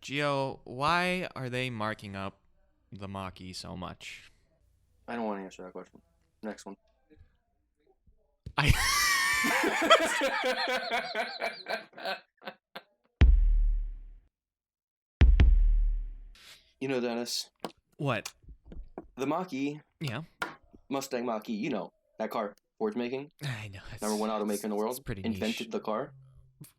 Gio, why are they marking up the Mach-E so much? I don't want to answer that question. Next one. I You know, Dennis, What? the Mach-E, Yeah, Mustang Mach-E, you know, that car Ford's making, I know. number one automaker in the world, It's pretty invented niche. the car,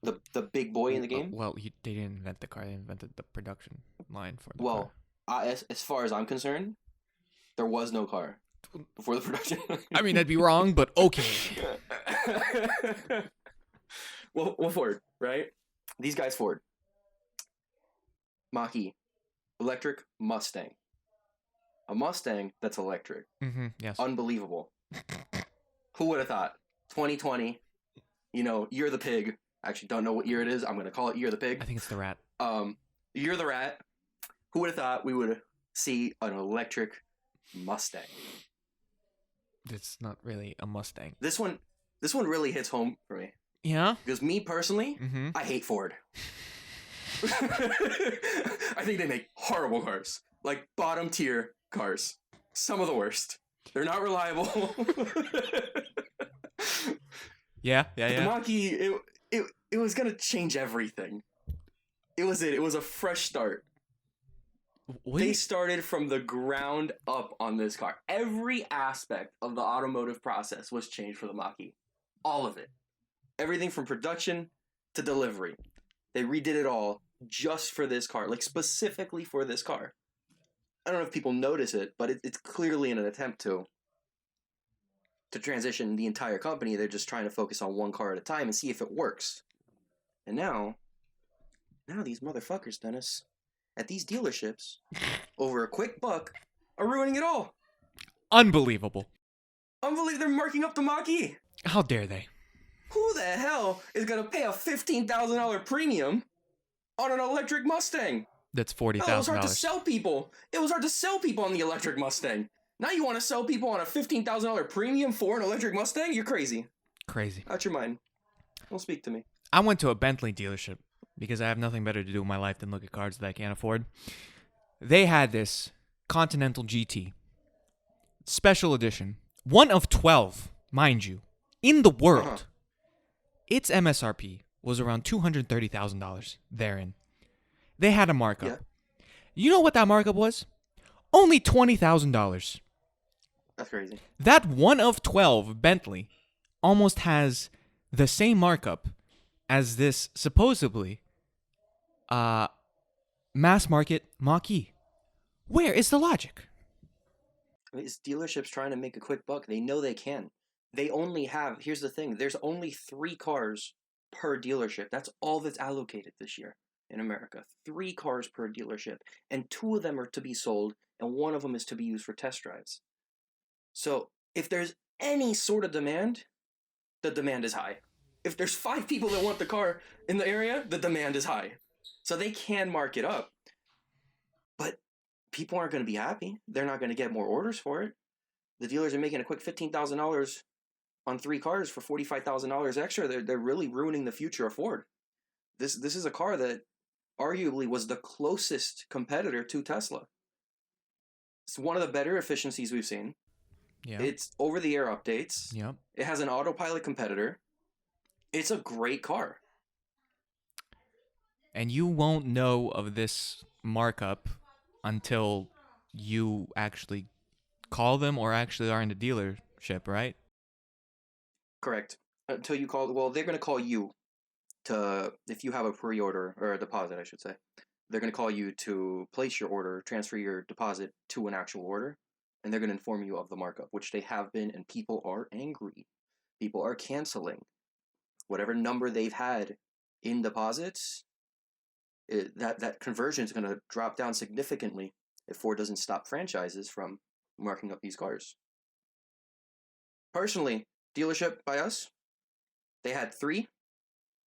the big boy in the game. Well, they didn't invent the car. They invented the production line for the car. Well, as far as I'm concerned, there was no car before the production. I mean, I'd be wrong, but okay. well, Ford, right? These guys, Ford. Mach-E, electric Mustang. A Mustang that's electric. Yes. Unbelievable. Who would have thought? 2020, Year of the Pig. Actually, don't know what year it is. I'm going to call it Year of the Pig. I think it's the rat. Year of the Rat. Who would have thought we would see an electric Mustang? It's not really a Mustang. This one really hits home for me. Yeah? Because me personally, Mm-hmm. I hate Ford. I think they make horrible cars. Like bottom tier cars. Some of the worst. They're not reliable. Yeah. The Mach-E, it was gonna change everything. It was a fresh start. They started from the ground up on this car. Every aspect of the automotive process was changed for the Mach-E. All of it. Everything from production to delivery. They redid it all just for this car, like specifically for this car. I don't know if people notice it, but it's clearly in an attempt to transition the entire company. They're just trying to focus on one car at a time and see if it works. And now these motherfuckers, Dennis, at these dealerships, over a quick buck, are ruining it all. Unbelievable. They're marking up the Mach-E. How dare they? Who the hell is going to pay a $15,000 premium on an electric Mustang? That's It was $40,000. hard to sell people. It was hard to sell people on the electric Mustang. Now you want to sell people on a $15,000 premium for an electric Mustang? You're crazy. Crazy. Out your mind. Don't speak to me. I went to a Bentley dealership because I have nothing better to do in my life than look at cars that I can't afford. They had this Continental GT. Special edition. One of 12, mind you, in the world. Uh-huh. Its MSRP was around $230,000 therein. They had a markup. Yeah. You know what that markup was? Only $20,000. That's crazy. That one of 12 Bentley almost has the same markup as this supposedly mass market Mach-E. Where is the logic? These dealerships trying to make a quick buck. They know they can. They only have, here's the thing, there's only 3 cars per dealership. That's all that's allocated this year in America. 3 cars per dealership. And 2 of them are to be sold, and 1 of them is to be used for test drives. So if there's any sort of demand, the demand is high. If there's 5 people that want the car in the area, the demand is high. So they can mark it up. But people aren't going to be happy. They're not going to get more orders for it. The dealers are making a quick $15,000 on 3 cars for $45,000 extra. They're really ruining the future of Ford. This is a car that arguably was the closest competitor to Tesla. It's one of the better efficiencies we've seen. Yeah. It's over-the-air updates. Yep. It has an autopilot competitor. It's a great car. And you won't know of this markup until you actually call them or actually are in the dealership, right? Correct. Until you call, well, they're going to call you to, if you have a pre-order, or a deposit, I should say. They're going to call you to place your order, transfer your deposit to an actual order, and they're going to inform you of the markup, which they have been, and people are angry. People are canceling. Whatever number they've had in deposits, that conversion is going to drop down significantly if Ford doesn't stop franchises from marking up these cars. Personally, dealership by us, they had three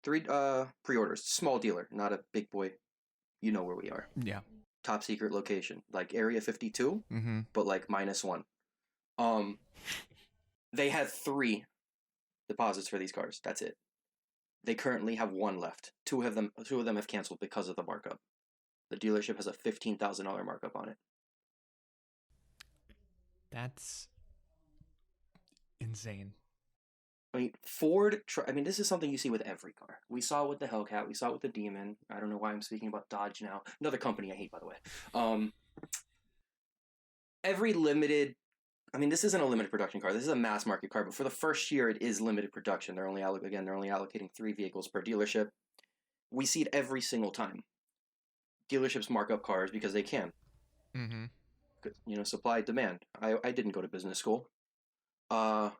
pre-orders. Small dealer, not a big boy. You know where we are. Yeah. Top secret location, like Area 52, but like -1. They had 3 deposits for these cars. That's it. They currently have 1 left. Two of them have canceled because of the markup. The dealership has a $15,000 markup on it. That's insane. I mean, Ford. I mean, this is something you see with every car. We saw it with the Hellcat. We saw it with the Demon. I don't know why I'm speaking about Dodge now. Another company I hate, by the way. Every limited. I mean, this isn't a limited production car. This is a mass market car. But for the first year, it is limited production. They're only allocating 3 vehicles per dealership. We see it every single time. Dealerships mark up cars because they can. Mm-hmm. You know, supply demand. I didn't go to business school. I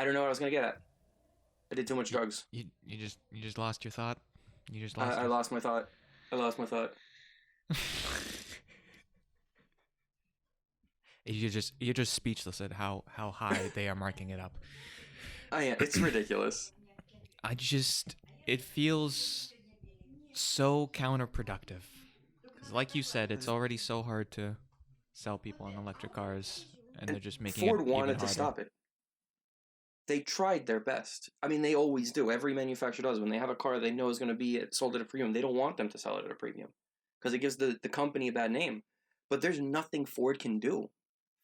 don't know what I was gonna get at. I did too much drugs. You just lost your thought. You just I, lost I your. lost my thought. I lost my thought. You're just speechless at how high they are marking it up. It's ridiculous. It feels so counterproductive. Because like you said, it's already so hard to sell people on electric cars, and they're just making Ford it even wanted harder. to stop it. They tried their best. I mean, they always do. Every manufacturer does. When they have a car they know is going to be sold at a premium, they don't want them to sell it at a premium because it gives the company a bad name. But there's nothing Ford can do.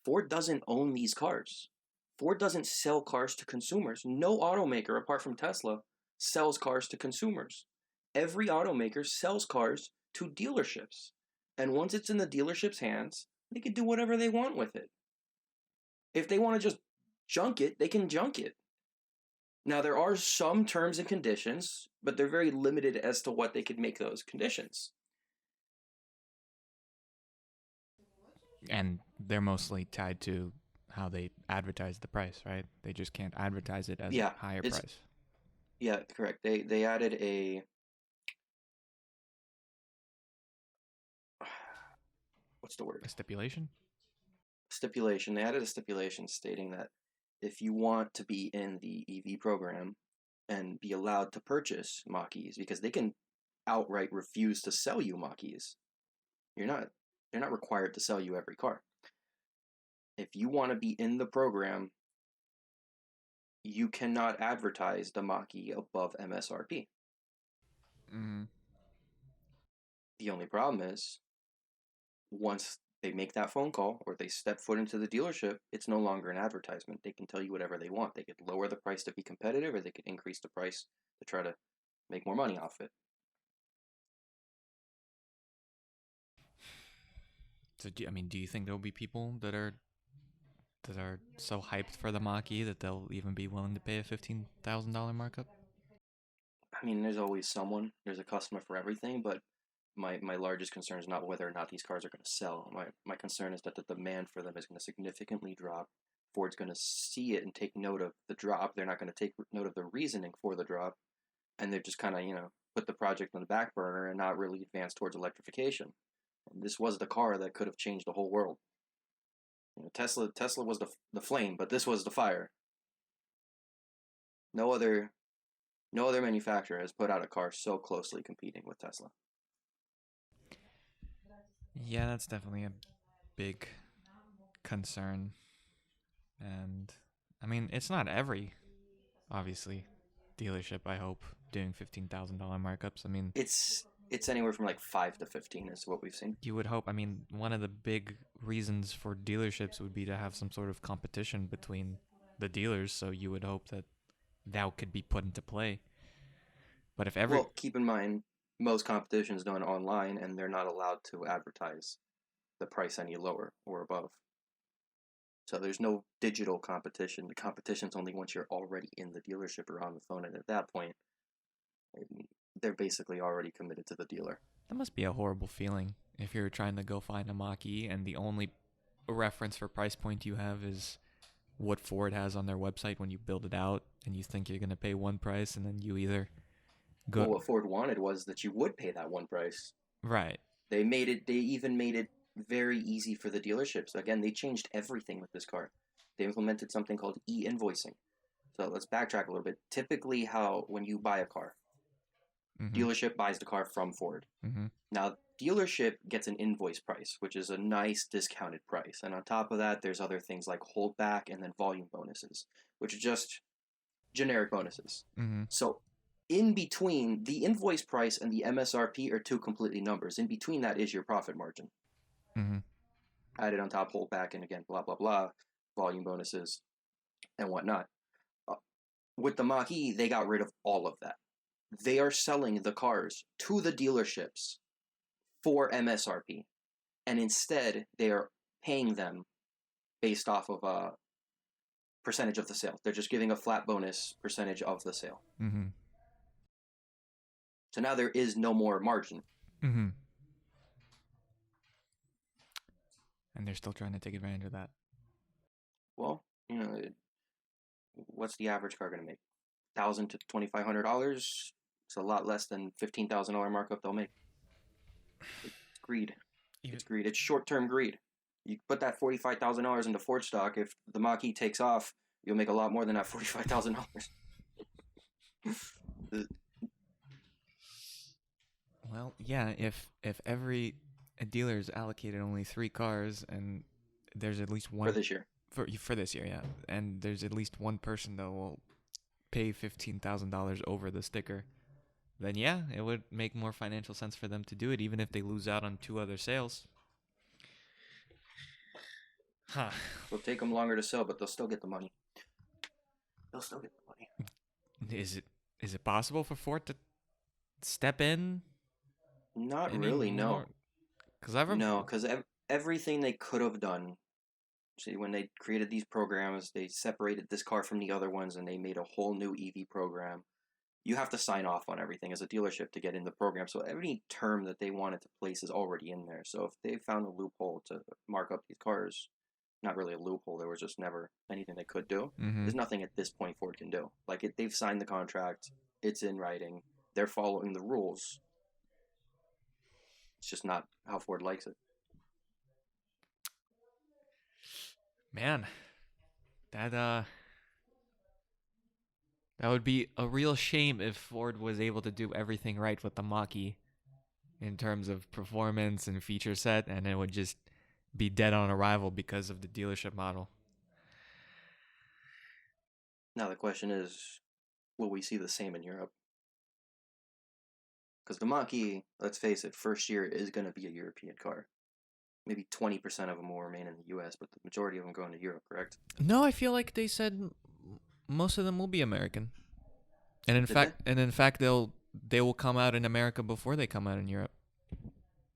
Ford doesn't own these cars. Ford doesn't sell cars to consumers. No automaker, apart from Tesla, sells cars to consumers. Every automaker sells cars to dealerships. And once it's in the dealership's hands, they can do whatever they want with it. If they want to just junk it, they can junk it. Now, there are some terms and conditions, but they're very limited as to what they could make those conditions. And they're mostly tied to how they advertise the price, right? They just can't advertise it as a higher price. Yeah, correct. They added what's the word? A stipulation? Stipulation. They added a stipulation stating that if you want to be in the EV program and be allowed to purchase Mach-E's, because they can outright refuse to sell you Mach-E's. They're not required to sell you every car. If you want to be in the program, you cannot advertise the Mach-E above MSRP. Mm-hmm. The only problem is, once they make that phone call or they step foot into the dealership, it's no longer an advertisement. They can tell you whatever they want. They could lower the price to be competitive, or they could increase the price to try to make more money off it. So, do you think there'll be people that are so hyped for the Mach-E that they'll even be willing to pay a $15,000 markup? I mean, there's always someone. There's a customer for everything, but my largest concern is not whether or not these cars are going to sell. My concern is that the demand for them is going to significantly drop. Ford's going to see it and take note of the drop. They're not going to take note of the reasoning for the drop, and they're just kind of, put the project on the back burner and not really advance towards electrification. And this was the car that could have changed the whole world. Tesla was the flame, but this was the fire. No other manufacturer has put out a car so closely competing with Tesla. Yeah, that's definitely a big concern. And it's not every, obviously, dealership, I hope, doing $15,000 markups. It's anywhere from like 5 to 15 is what we've seen. You would hope. One of the big reasons for dealerships would be to have some sort of competition between the dealers, so you would hope that could be put into play. But Well, keep in mind, most competition is done online, and they're not allowed to advertise the price any lower or above. So there's no digital competition. The competition's only once you're already in the dealership or on the phone, and at that point, they're basically already committed to the dealer. That must be a horrible feeling if you're trying to go find a Mach-E and the only reference for price point you have is what Ford has on their website when you build it out, and you think you're going to pay one price, and then you either go... Well, what Ford wanted was that you would pay that one price. Right. They even made it very easy for the dealerships. Again, they changed everything with this car. They implemented something called e-invoicing. So let's backtrack a little bit. Typically, when you buy a car, dealership buys the car from Ford. Mm-hmm. Now, dealership gets an invoice price, which is a nice discounted price. And on top of that, there's other things like holdback and then volume bonuses, which are just generic bonuses. Mm-hmm. So In between the invoice price and the MSRP are two completely numbers. In between that is your profit margin. Mm-hmm. Added on top, hold back, and again, blah blah blah, volume bonuses and whatnot. Uh, with the Mach-E, they got rid of all of that. They are selling the cars to the dealerships for MSRP, and instead they are paying them based off of a percentage of the sale. They're just giving a flat bonus percentage of the sale. Mm-hmm. So now there is no more margin. Mm-hmm. And they're still trying to take advantage of that. Well, what's the average car going to make? $1,000 to $2,500. It's a lot less than $15,000 markup they'll make. It's greed. It's greed. It's short-term greed. You put that $45,000 into Ford stock. If the Mach-E takes off, you'll make a lot more than that $45,000. Well, yeah. If every dealer is allocated only 3 cars, and there's at least one for this year. For this year, yeah, and there's at least one person that will pay $15,000 over the sticker, then yeah, it would make more financial sense for them to do it, even if they lose out on 2 other sales. Huh. It'll take them longer to sell, but they'll still get the money. They'll still get the money. Is it possible for Ford to step in? Not really, no. Because everything they could have done. See, when they created these programs, they separated this car from the other ones, and they made a whole new EV program. You have to sign off on everything as a dealership to get in the program. So every term that they wanted to place is already in there. So if they found a loophole to mark up these cars, not really a loophole, there was just never anything they could do. Mm-hmm. There's nothing at this point Ford can do. They've signed the contract. It's in writing. They're following the rules. It's just not how Ford likes it. Man, that would be a real shame if Ford was able to do everything right with the Mach-E in terms of performance and feature set, and it would just be dead on arrival because of the dealership model. Now the question is, will we see the same in Europe? Because the Mach-E, let's face it, first year is going to be a European car. Maybe 20% of them will remain in the U.S., but the majority of them going to Europe, correct? No, I feel like they said most of them will be American, and in fact, they will come out in America before they come out in Europe,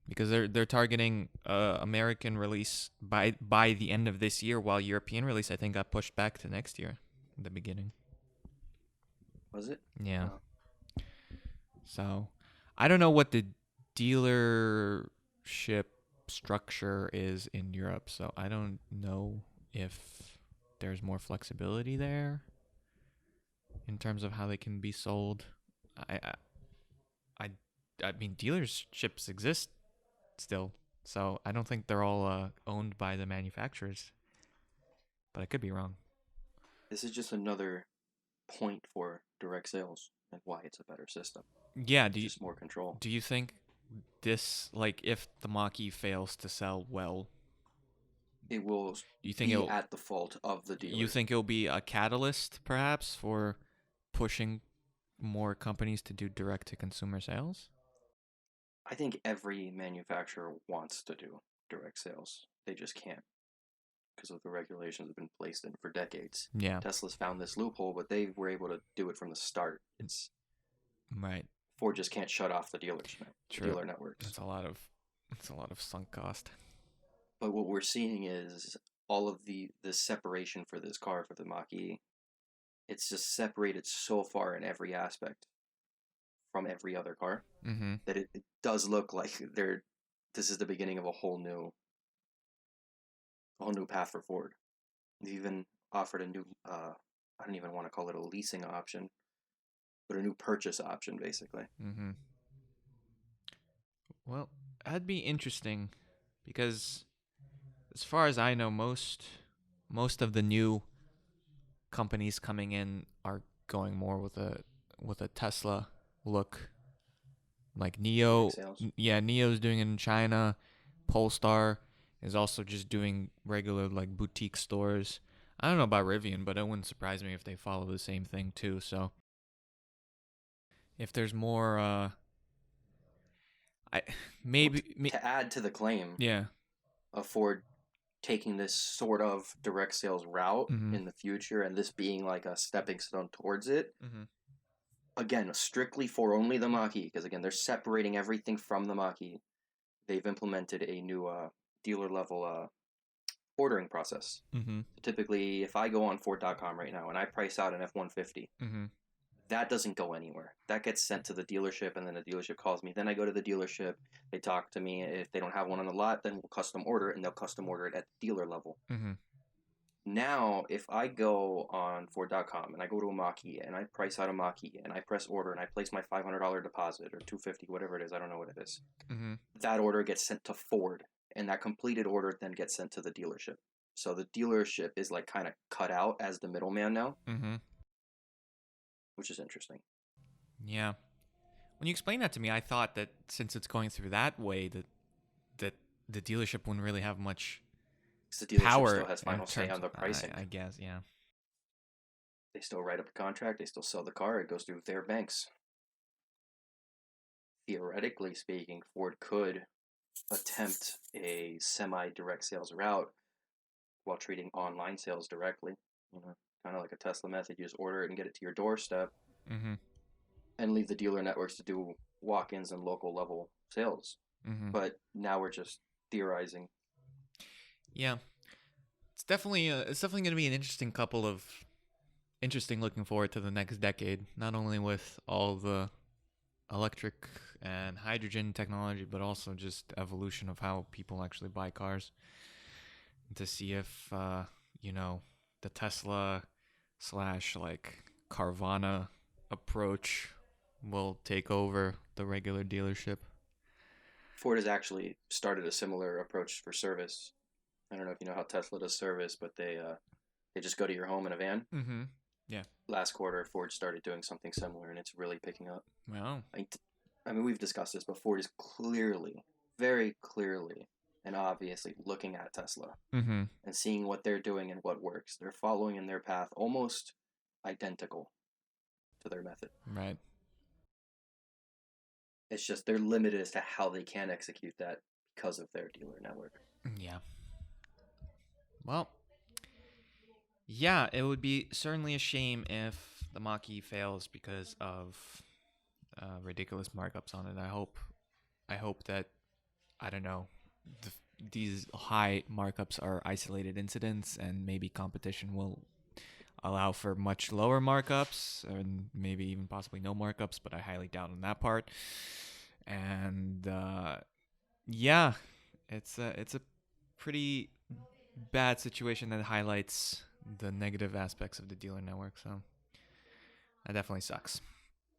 because they're targeting American release by the end of this year, while European release I think got pushed back to next year, in the beginning. Was it? Yeah. Oh. So, I don't know what the dealership structure is in Europe, so I don't know if there's more flexibility there in terms of how they can be sold. I mean, dealerships exist still, so I don't think they're all owned by the manufacturers, but I could be wrong. This is just another point for direct sales and why it's a better system. Yeah, just more control. Do you think this, like, if the Mach-E fails to sell well, it will be at the fault of the dealer? You think it'll be a catalyst, perhaps, for pushing more companies to do direct-to-consumer sales? I think every manufacturer wants to do direct sales. They just can't because of the regulations that have been placed in for decades. Yeah. Tesla's found this loophole, but they were able to do it from the start. It's right. Ford just can't shut off the dealer networks. It's a lot of sunk cost. But what we're seeing is all of the separation for this car, for the Mach-E. It's just separated so far in every aspect from every other car that it does look like this is the beginning of a whole new path for Ford. They even offered a new I don't even want to call it a leasing option, but a new purchase option, basically. Well, that'd be interesting, because as far as I know, most of the new companies coming in are going more with a Tesla look. Like NIO, NIO's doing it in China. Polestar is also just doing regular, like, boutique stores. I don't know about Rivian, but it wouldn't surprise me if they follow the same thing too. So if there's more, I Well, maybe, to add to the claim yeah. of Ford taking this sort of direct sales route Mm-hmm. in the future and this being like a stepping stone towards it, Mm-hmm. again, strictly for only the Mach-E, because again, they're separating everything from the Mach-E. They've implemented a new dealer level ordering process. Mm-hmm. Typically, if I go on Ford.com right now and I price out an F-150, Mm-hmm. that doesn't go anywhere. That gets sent to the dealership, and then the dealership calls me. Then I go to the dealership. They talk to me. If they don't have one on the lot, then we'll custom order it, and they'll custom order it at the dealer level. Mm-hmm. Now, if I go on Ford.com and I go to a Mach-E and I price out a Mach-E and I press order and I place my $500 deposit or $250, whatever it is, I don't know what it is. Mm-hmm. That order gets sent to Ford, and that completed order then gets sent to the dealership. So the dealership is like kind of cut out as the middleman now, Mm-hmm. which is interesting. Yeah. When you explained that to me, I thought that since it's going through that way, that the dealership wouldn't really have much Because the dealership power still has in final say terms on the pricing. I guess, yeah. They still write up a contract. They still sell the car. It goes through their banks. Theoretically speaking, Ford could attempt a semi-direct sales route while treating online sales directly. You know, kind of like a Tesla method. You just order it and get it to your doorstep, Mm-hmm. and leave the dealer networks to do walk-ins and local level sales. Mm-hmm. But now we're just theorizing. Yeah. It's definitely going to be an interesting looking forward to the next decade, not only with all the electric and hydrogen technology, but also just evolution of how people actually buy cars, to see if the Tesla slash like Carvana approach will take over the regular dealership. Ford has actually started a similar approach for service. I don't know if you know how Tesla does service, but they just go to your home in a van. Mm-hmm. Yeah. Last quarter, Ford started doing something similar, and it's really picking up. Well. I mean, we've discussed this, but Ford is clearly, very clearly, and obviously looking at Tesla Mm-hmm. and seeing what they're doing and what works. They're following in their path almost identical to their method. Right. It's just they're limited as to how they can execute that because of their dealer network. Yeah. Well. Yeah, it would be certainly a shame if the Mach-E fails because of ridiculous markups on it. I hope that, I don't know, these high markups are isolated incidents, and maybe competition will allow for much lower markups, and maybe even possibly no markups. But I highly doubt on that part. And yeah, it's a pretty bad situation that highlights the negative aspects of the dealer network. So that definitely sucks.